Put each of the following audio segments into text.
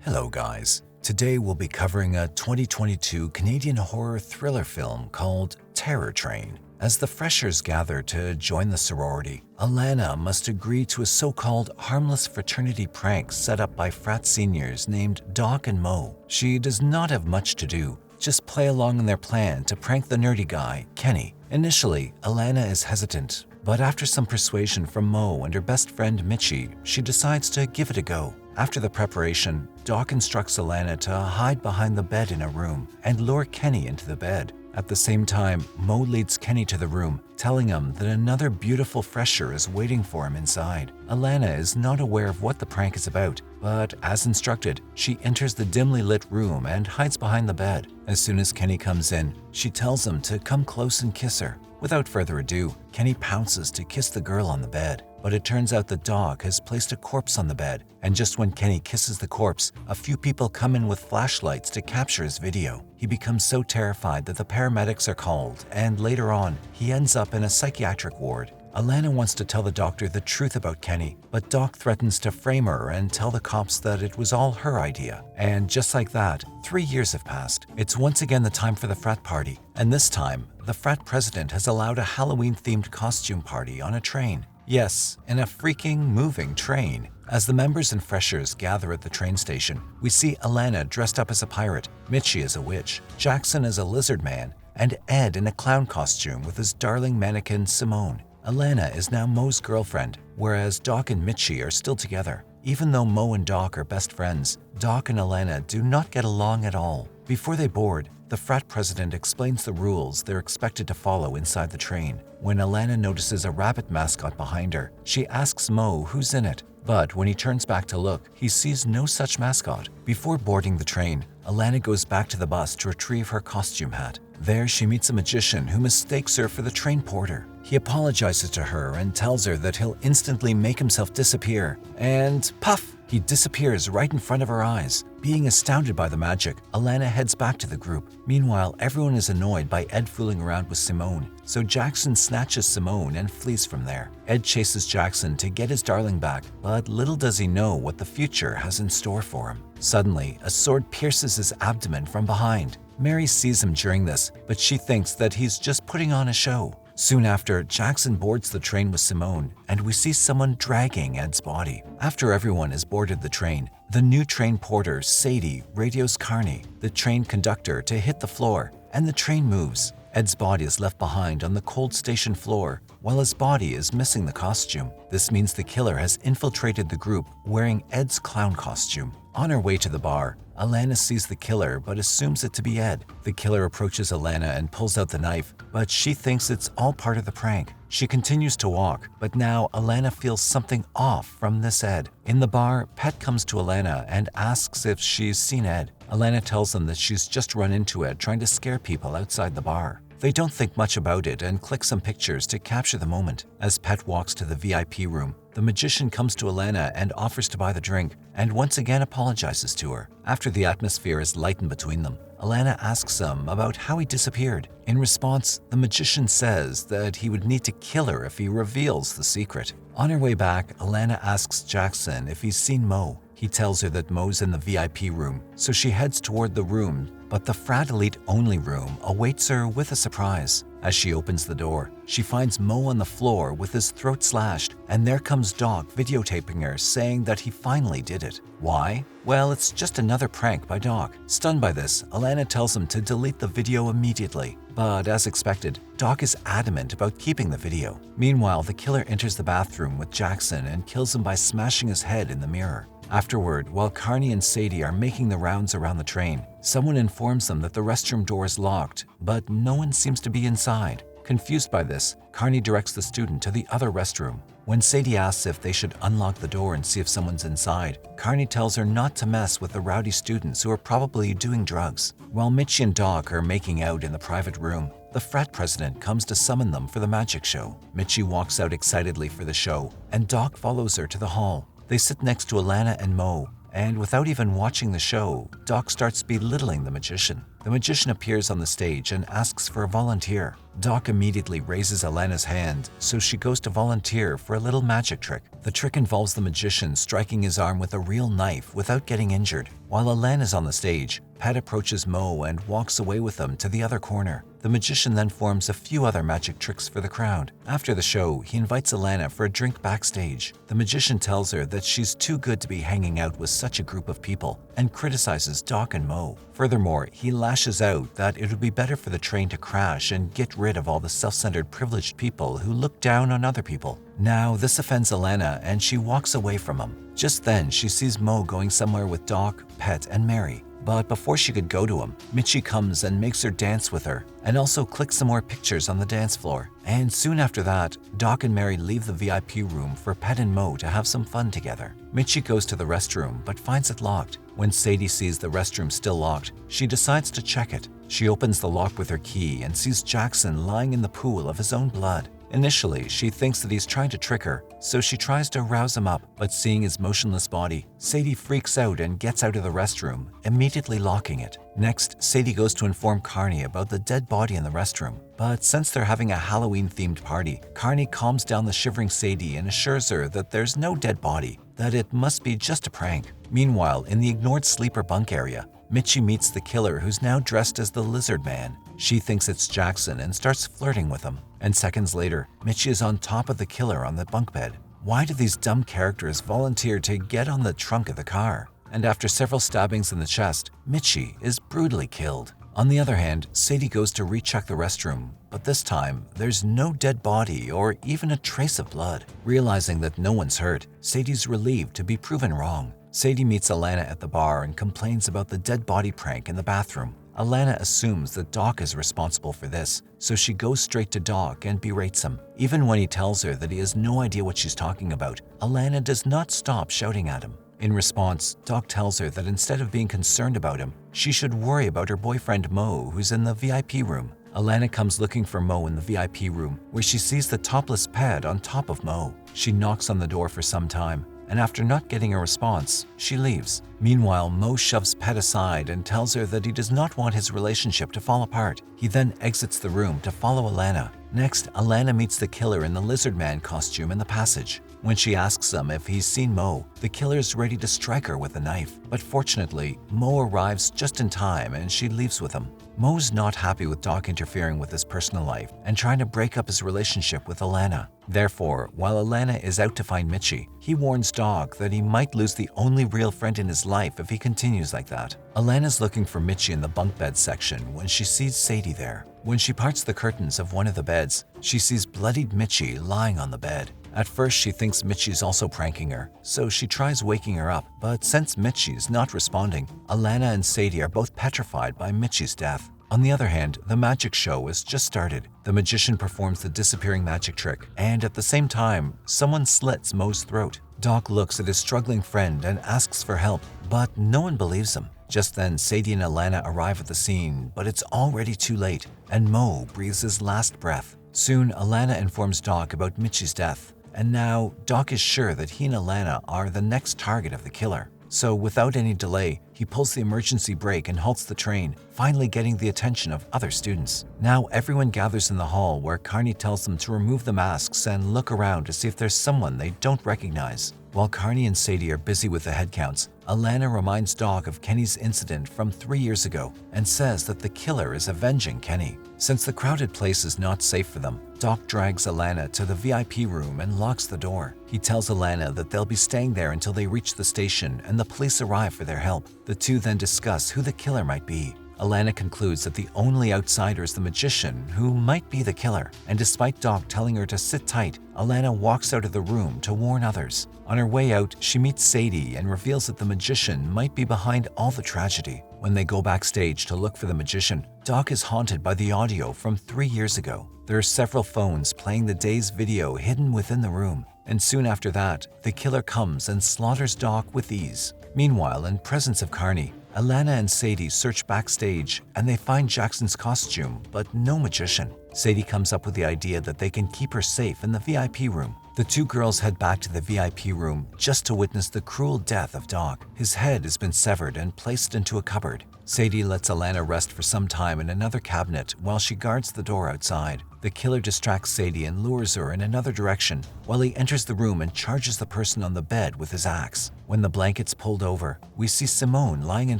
Hello guys, today we'll be covering a 2022 Canadian horror thriller film called Terror Train. As the freshers gather to join the sorority, Alana must agree to a so-called harmless fraternity prank set up by frat seniors named Doc and Mo. She does not have much to do, just play along in their plan to prank the nerdy guy, Kenny. Initially, Alana is hesitant, but after some persuasion from Mo and her best friend Mitchie, she decides to give it a go. After the preparation, Doc instructs Alana to hide behind the bed in a room and lure Kenny into the bed. At the same time, Mo leads Kenny to the room, telling him that another beautiful fresher is waiting for him inside. Alana is not aware of what the prank is about, but as instructed, she enters the dimly lit room and hides behind the bed. As soon as Kenny comes in, she tells him to come close and kiss her. Without further ado, Kenny pounces to kiss the girl on the bed, but it turns out that Doc has placed a corpse on the bed, and just when Kenny kisses the corpse, a few people come in with flashlights to capture his video. He becomes so terrified that the paramedics are called, and later on, he ends up in a psychiatric ward. Alana wants to tell the doctor the truth about Kenny, but Doc threatens to frame her and tell the cops that it was all her idea. And just like that, 3 years have passed. It's once again the time for the frat party, and this time, the frat president has allowed a Halloween-themed costume party on a train. Yes, in a freaking moving train. As the members and freshers gather at the train station, we see Alana dressed up as a pirate, Mitchie as a witch, Jackson as a lizard man, and Ed in a clown costume with his darling mannequin Simone. Alana is now Mo's girlfriend, whereas Doc and Mitchie are still together. Even though Mo and Doc are best friends, Doc and Alana do not get along at all. Before they board, the frat president explains the rules they're expected to follow inside the train. When Alana notices a rabbit mascot behind her, she asks Mo who's in it. But when he turns back to look, he sees no such mascot. Before boarding the train, Alana goes back to the bus to retrieve her costume hat. There she meets a magician who mistakes her for the train porter. He apologizes to her and tells her that he'll instantly make himself disappear. And puff! He disappears right in front of her eyes. Being astounded by the magic, Alana heads back to the group. Meanwhile, everyone is annoyed by Ed fooling around with Simone, so Jackson snatches Simone and flees from there. Ed chases Jackson to get his darling back, but little does he know what the future has in store for him. Suddenly, a sword pierces his abdomen from behind. Mary sees him during this, but she thinks that he's just putting on a show. Soon after, Jackson boards the train with Simone, and we see someone dragging Ed's body. After everyone has boarded the train, the new train porter, Sadie, radios Carney, the train conductor, to hit the floor, and the train moves. Ed's body is left behind on the cold station floor, while his body is missing the costume. This means the killer has infiltrated the group wearing Ed's clown costume. On her way to the bar, Alana sees the killer but assumes it to be Ed. The killer approaches Alana and pulls out the knife, but she thinks it's all part of the prank. She continues to walk, but now Alana feels something off from this Ed. In the bar, Pet comes to Alana and asks if she's seen Ed. Alana tells them that she's just run into Ed trying to scare people outside the bar. They don't think much about it and click some pictures to capture the moment. As Pet walks to the VIP room, the magician comes to Alana and offers to buy the drink, and once again apologizes to her. After the atmosphere is lightened between them, Alana asks him about how he disappeared. In response, the magician says that he would need to kill her if he reveals the secret. On her way back, Alana asks Jackson if he's seen Mo. He tells her that Mo's in the VIP room, so she heads toward the room, but the frat elite only room awaits her with a surprise. As she opens the door, she finds Mo on the floor with his throat slashed, and there comes Doc videotaping her, saying that he finally did it. Why? Well, it's just another prank by Doc. Stunned by this, Alana tells him to delete the video immediately. But as expected, Doc is adamant about keeping the video. Meanwhile, the killer enters the bathroom with Jackson and kills him by smashing his head in the mirror. Afterward, while Carney and Sadie are making the rounds around the train, someone informs them that the restroom door is locked, but no one seems to be inside. Confused by this, Carney directs the student to the other restroom. When Sadie asks if they should unlock the door and see if someone's inside, Carney tells her not to mess with the rowdy students who are probably doing drugs. While Mitchie and Doc are making out in the private room, the frat president comes to summon them for the magic show. Mitchie walks out excitedly for the show, and Doc follows her to the hall. They sit next to Alana and Mo, and without even watching the show, Doc starts belittling the magician. the magician appears on the stage and asks for a volunteer. Doc immediately raises Alana's hand, so she goes to volunteer for a little magic trick. The trick involves the magician striking his arm with a real knife without getting injured. While Alana's on the stage, Pat approaches Mo and walks away with them to the other corner. The magician then forms a few other magic tricks for the crowd. After the show, he invites Alana for a drink backstage. The magician tells her that she's too good to be hanging out with such a group of people and criticizes Doc and Mo. Furthermore, he lashes out that it would be better for the train to crash and get rid of all the self-centered privileged people who look down on other people. Now, this offends Alana and she walks away from him. Just then, she sees Mo going somewhere with Doc, Pet, and Mary. But before she could go to him, Mitchie comes and makes her dance with her, and also clicks some more pictures on the dance floor. And soon after that, Doc and Mary leave the VIP room for Pet and Mo to have some fun together. Mitchie goes to the restroom but finds it locked. When Sadie sees the restroom still locked, she decides to check it. She opens the lock with her key and sees Jackson lying in the pool of his own blood. Initially, she thinks that he's trying to trick her, so she tries to rouse him up, but seeing his motionless body, Sadie freaks out and gets out of the restroom, immediately locking it. Next, Sadie goes to inform Carney about the dead body in the restroom. But since they're having a Halloween-themed party, Carney calms down the shivering Sadie and assures her that there's no dead body, that it must be just a prank. Meanwhile, in the ignored sleeper bunk area, Mitchie meets the killer who's now dressed as the Lizard Man. She thinks it's Jackson and starts flirting with him. And seconds later, Mitchie is on top of the killer on the bunk bed. Why do these dumb characters volunteer to get on the trunk of the car? And after several stabbings in the chest, Mitchie is brutally killed. On the other hand, Sadie goes to recheck the restroom, but this time, there's no dead body or even a trace of blood. Realizing that no one's hurt, Sadie's relieved to be proven wrong. Sadie meets Alana at the bar and complains about the dead body prank in the bathroom. Alana assumes that Doc is responsible for this, so she goes straight to Doc and berates him. Even when he tells her that he has no idea what she's talking about, Alana does not stop shouting at him. In response, Doc tells her that instead of being concerned about him, she should worry about her boyfriend Mo, who's in the VIP room. Alana comes looking for Mo in the VIP room, where she sees the topless Pet on top of Mo. She knocks on the door for some time, and after not getting a response, she leaves. Meanwhile, Mo shoves Pet aside and tells her that he does not want his relationship to fall apart. He then exits the room to follow Alana. Next, Alana meets the killer in the Lizard Man costume in the passage. When she asks him if he's seen Mo, the killer is ready to strike her with a knife. But fortunately, Mo arrives just in time and she leaves with him. Mo's not happy with Doc interfering with his personal life and trying to break up his relationship with Alana. Therefore, while Alana is out to find Mitchie, he warns Doc that he might lose the only real friend in his life if he continues like that. Alana's looking for Mitchie in the bunk bed section when she sees Sadie there. When she parts the curtains of one of the beds, she sees bloodied Mitchie lying on the bed. At first, she thinks Mitchie's also pranking her, so she tries waking her up, but since Mitchie's not responding, Alana and Sadie are both petrified by Mitchie's death. On the other hand, the magic show has just started. The magician performs the disappearing magic trick, and at the same time, someone slits Mo's throat. Doc looks at his struggling friend and asks for help, but no one believes him. Just then, Sadie and Alana arrive at the scene, but it's already too late, and Mo breathes his last breath. Soon, Alana informs Doc about Mitchie's death, and now Doc is sure that he and Alana are the next target of the killer. So without any delay, he pulls the emergency brake and halts the train, finally getting the attention of other students. Now everyone gathers in the hall where Carney tells them to remove the masks and look around to see if there's someone they don't recognize. While Carney and Sadie are busy with the head counts, Alana reminds Doc of Kenny's incident from 3 years ago and says that the killer is avenging Kenny. Since the crowded place is not safe for them, Doc drags Alana to the VIP room and locks the door. He tells Alana that they'll be staying there until they reach the station and the police arrive for their help. The two then discuss who the killer might be. Alana concludes that the only outsider is the magician, who might be the killer, and despite Doc telling her to sit tight, Alana walks out of the room to warn others. On her way out, she meets Sadie and reveals that the magician might be behind all the tragedy. When they go backstage to look for the magician, Doc is haunted by the audio from 3 years ago. There are several phones playing the day's video hidden within the room, and soon after that, the killer comes and slaughters Doc with ease. Meanwhile, in presence of Carney, Alana and Sadie search backstage and they find Jackson's costume, but no magician. Sadie comes up with the idea that they can keep her safe in the VIP room. The two girls head back to the VIP room just to witness the cruel death of Doc. His head has been severed and placed into a cupboard. Sadie lets Alana rest for some time in another cabinet while she guards the door outside. The killer distracts Sadie and lures her in another direction while he enters the room and charges the person on the bed with his axe. When the blanket's pulled over, we see Simone lying in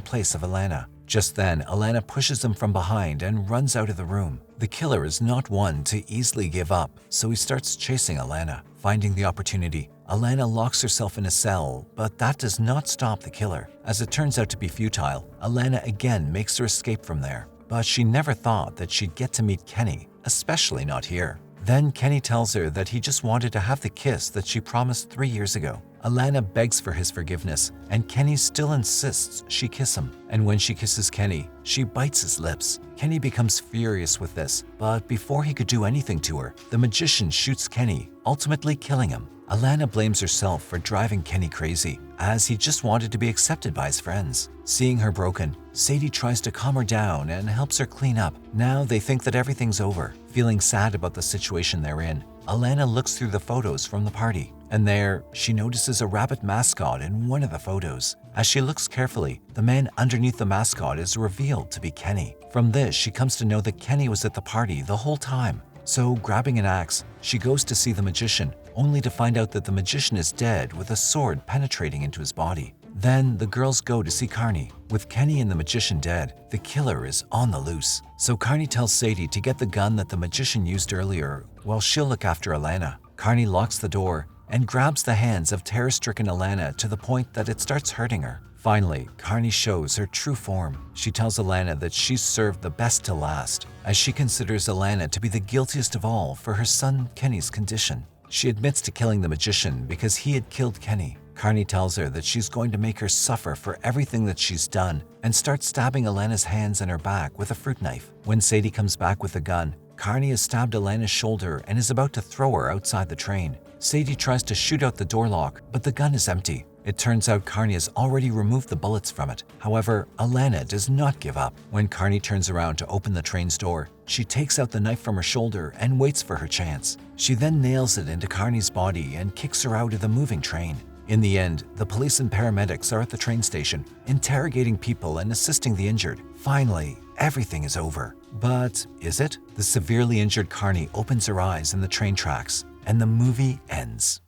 place of Alana. Just then, Alana pushes him from behind and runs out of the room. The killer is not one to easily give up, so he starts chasing Alana. Finding the opportunity, Alana locks herself in a cell, but that does not stop the killer. As it turns out to be futile, Alana again makes her escape from there. But she never thought that she'd get to meet Kenny, especially not here. Then Kenny tells her that he just wanted to have the kiss that she promised 3 years ago. Alana begs for his forgiveness, and Kenny still insists she kiss him. And when she kisses Kenny, she bites his lips. Kenny becomes furious with this, but before he could do anything to her, the magician shoots Kenny, ultimately killing him. Alana blames herself for driving Kenny crazy, as he just wanted to be accepted by his friends. Seeing her broken, Sadie tries to calm her down and helps her clean up. Now they think that everything's over. Feeling sad about the situation they're in, Alana looks through the photos from the party, and there, she notices a rabbit mascot in one of the photos. As she looks carefully, the man underneath the mascot is revealed to be Kenny. From this, she comes to know that Kenny was at the party the whole time. So, grabbing an axe, she goes to see the magician, only to find out that the magician is dead with a sword penetrating into his body. Then, the girls go to see Carney. With Kenny and the magician dead, the killer is on the loose. So Carney tells Sadie to get the gun that the magician used earlier, while she'll look after Alana. Carney locks the door and grabs the hands of terror-stricken Alana to the point that it starts hurting her. Finally, Carney shows her true form. She tells Alana that she's served the best to last, as she considers Alana to be the guiltiest of all for her son Kenny's condition. She admits to killing the magician because he had killed Kenny. Carney tells her that she's going to make her suffer for everything that she's done and starts stabbing Alana's hands and her back with a fruit knife. When Sadie comes back with a gun, Carney has stabbed Alana's shoulder and is about to throw her outside the train. Sadie tries to shoot out the door lock, but the gun is empty. It turns out Carney has already removed the bullets from it. However, Alana does not give up. When Carney turns around to open the train's door, she takes out the knife from her shoulder and waits for her chance. She then nails it into Carney's body and kicks her out of the moving train. In the end, the police and paramedics are at the train station, interrogating people and assisting the injured. Finally, everything is over. But is it? The severely injured Carney opens her eyes in the train tracks, and the movie ends.